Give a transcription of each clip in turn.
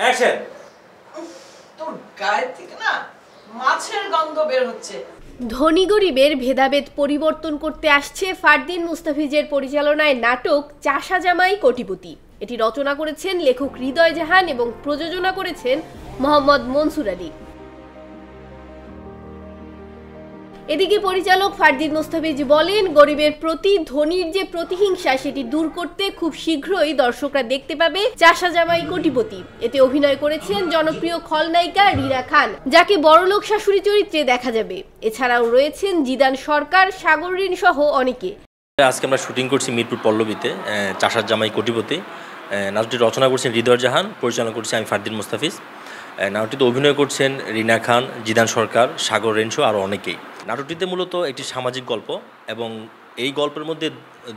Action. তোর গায়ে থেকে না মাছের গন্ধ বের হচ্ছে। ধনী গরিবের ভেদাভেদ পরিবর্তন করতে আসছে ফারদিন মুস্তাফিজের পরিচালনায় নাটক চাষা জামাই কোটিপতি। এটি রচনা করেছেন লেখক হৃদয় জাহান এবং প্রযোজনা করেছেন মোহাম্মদ মনসুর আলী। এদিকে পরিচালক ফারদিন মুস্তাফিজ বলেন, গরিবের প্রতি ধনীর যে প্রতিহিংসা সেটি দূর করতে খুব শীঘ্রই দর্শকরা দেখতে পাবে চাষা জামাই কোটিপতি। এতে অভিনয় করেছেন জনপ্রিয় খলনায়িকা রিনা খান, যাকে বড়লোক শাশুড়ি চরিত্রে দেখা যাবে। এছাড়াও রয়েছেন জিদান সরকার, সাগর রিন সহ অনেকে। আজকে আমরা শুটিং করছি মিরপুর পল্লবীতে চাষা জামাই কোটিপতি। নাটকটি রচনা করছেন হৃদয় জাহান, পরিচালনা করছি আমি ফারদিন মুস্তাফিজ। নাটকটিতে অভিনয় করছেন রিনা খান, জিদান সরকার, সাগর রেন সহ আরও অনেকেই। নাটকটিতে মূলত একটি সামাজিক গল্প এবং এই গল্পের মধ্যে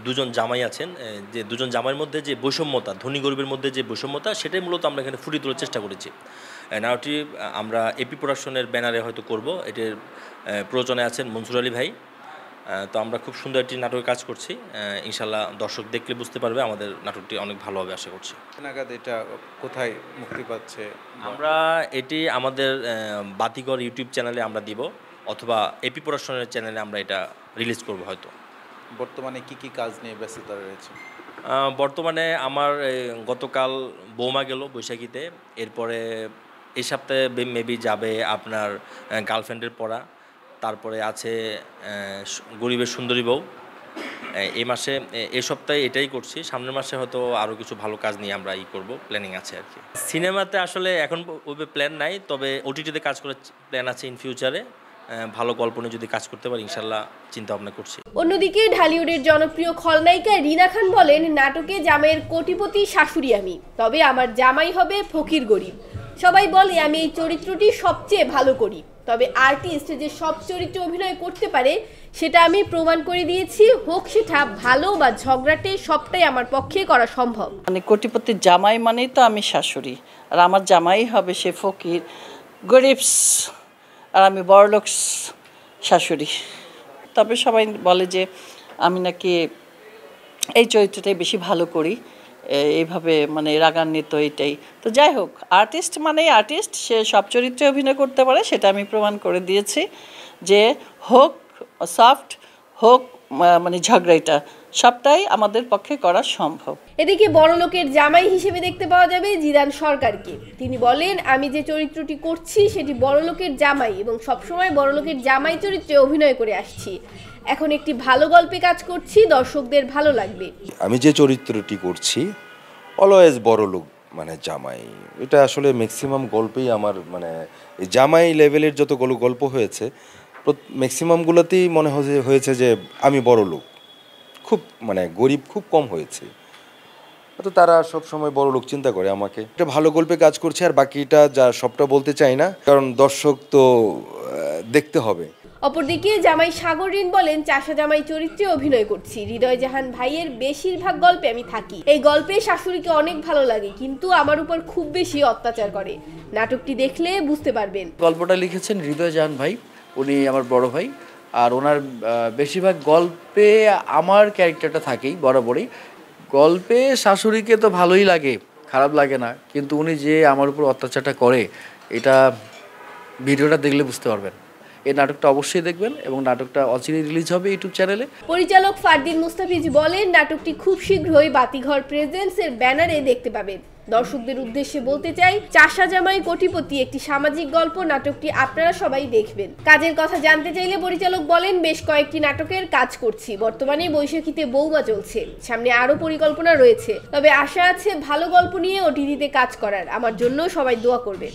দুজন জামাই আছেন, যে দুজন জামাইয়ের মধ্যে যে বৈষম্যতা, ধনী গরিবের মধ্যে যে বৈষম্যতা, সেটাই মূলত আমরা এখানে ফুটিয়ে তোলার চেষ্টা করেছি। নাটকটি আমরা এপি প্রোডাকশনের ব্যানারে হয়তো করব। এটির প্রযোজনায় আছেন মনসুর আলী ভাই। তো আমরা খুব সুন্দর একটি নাটকে কাজ করছি। ইনশাল্লাহ দর্শক দেখলে বুঝতে পারবে আমাদের নাটকটি অনেক ভালো হবে আশা করছি। নাগাদ এটা কোথায় মুক্তি পাচ্ছে? আমরা এটি আমাদের বাতিঘর ইউটিউব চ্যানেলে আমরা দিব, অথবা এপি প্রোডাকশনের চ্যানেলে আমরা এটা রিলিজ করব হয়তো। বর্তমানে কি কি কাজ নিয়ে ব্যস্ততা রয়েছে? বর্তমানে আমার গতকাল বৌমা গেল বৈশাখীতে, এরপরে এই সপ্তাহে মেবি যাবে আপনার গার্লফ্রেন্ডের পড়া, তারপরে আছে গরিবের সুন্দরী বউ। এই সপ্তাহে এটাই করছি। সামনের মাসে হয়তো আরও কিছু ভালো কাজ নিয়ে আমরা করব, প্ল্যানিং আছে আর কি। সিনেমাতে আসলে এখন ওইভাবে প্ল্যান নাই, তবে ওটিটিতে কাজ করার প্ল্যান আছে ইন ফিউচারে। ভালো গল্প নিয়ে যদি কাজ করতে পারি ইনশাল্লাহ চিন্তা ভাবনা করছি। অন্যদিকে ঢালিউডের জনপ্রিয় খলনায়িকা রিনা খান বলেন, নাটকে জামাইয়ের কোটিপতি শাশুড়ি আমি, তবে আমার জামাই হবে ফকির গরিব। সবাই বলে আমি এই চরিত্রটি সবচেয়ে ভালো করি, তবে আর্টিস্ট যে সব চরিত্রে অভিনয় করতে পারে সেটা আমি প্রমাণ করে দিয়েছি। হোক সেটা ভালো বা ঝগড়াটে, সবটাই আমার পক্ষে করা সম্ভব। মানে কোটিপতির জামাই মানেই তো আমি শাশুড়ি, আর আমার জামাই হবে সে ফকির গরিব, আর আমি বড়লোক শাশুড়ি। তবে সবাই বলে যে আমি নাকি এই চরিত্রটাই বেশি ভালো করি, এইভাবে মানে রাগান্বিত এটাই। তো যাই হোক, আর্টিস্ট মানেই আর্টিস্ট, সে সব চরিত্রে অভিনয় করতে পারে, সেটা আমি প্রমাণ করে দিয়েছি। যে হোক সফট, হোক মানে ঝগড়াইটা, সবটাই আমাদের পক্ষে করা সম্ভব। এদিকে বড়লোকের জামাই হিসেবে দেখতে পাওয়া যাবে জিদান সরকারকে। তিনি বলেন, আমি যে চরিত্রটি করছি সেটি বড়লোকের জামাই এবং সবসময় বড়লোকের জামাই চরিত্রে অভিনয় করে আসছি। এখন একটি ভালো গল্পে কাজ করছি, দর্শকদের ভালো লাগবে। আমি যে চরিত্রটি করছি অলওয়েজ বড়লোক মানে জামাই, এটা আসলে ম্যাক্সিমাম গল্পেই আমার মানে জামাই লেভেলের যতগুলো গল্প হয়েছে ম্যাক্সিমামগুলোতেই মনে হয়েছে যে আমি বড়লোক, খুব মানে গরিব খুব কম হয়েছে। তো তারা সব সময় বড়লোক চিন্তা করে আমাকে। একটা ভালো গল্পে কাজ করছে, আর বাকিটা যা সবটা বলতে চাই না, কারণ দর্শক তো দেখতে হবে। অপরদিকে জামাই সাগর রিন বলেন, চাষা জামাই চরিত্রে অভিনয় করছি। হৃদয় জাহান ভাইয়ের বেশিরভাগ গল্পে আমি থাকি। এই গল্পে শাশুড়িকে অনেক ভালো লাগে, কিন্তু আমার উপর খুব বেশি অত্যাচার করে। নাটকটি দেখলে বুঝতে পারবেন। গল্পটা লিখেছেন হৃদয় জাহান ভাই, উনি আমার বড় ভাই, আর ওনার বেশিরভাগ গল্পে আমার ক্যারেক্টারটা থাকেই বরাবরই। গল্পে শাশুড়িকে তো ভালোই লাগে, খারাপ লাগে না, কিন্তু উনি যে আমার উপর অত্যাচারটা করে, এটা ভিডিওটা দেখলে বুঝতে পারবেন। এই নাটকটা অবশ্যই দেখবেন এবং নাটকটা অচিরেই রিলিজ হবে ইউটিউব চ্যানেলে। পরিচালক ফারদিন মুস্তাফিজ বলেন, নাটকটি খুব শীঘ্রই বাতিঘর প্রেজেন্স এর ব্যানারে দেখতে পাবেন। দর্শকদের উদ্দেশ্যে বলতে চাই, চাষা জামাই কোটিপতি একটি সামাজিক গল্প। নাটকটি আপনারা সবাই দেখবেন। কাজের কথা জানতে চাইলে পরিচালক বলেন, বেশ কয়েকটি নাটকের কাজ করছি। বর্তমানে বৈশাখীতে বৌমা চলছে, সামনে আরো পরিকল্পনা রয়েছে। তবে আশা আছে ভালো গল্প নিয়ে ওটিটিতে কাজ করার। আমার জন্য সবাই দোয়া করবেন।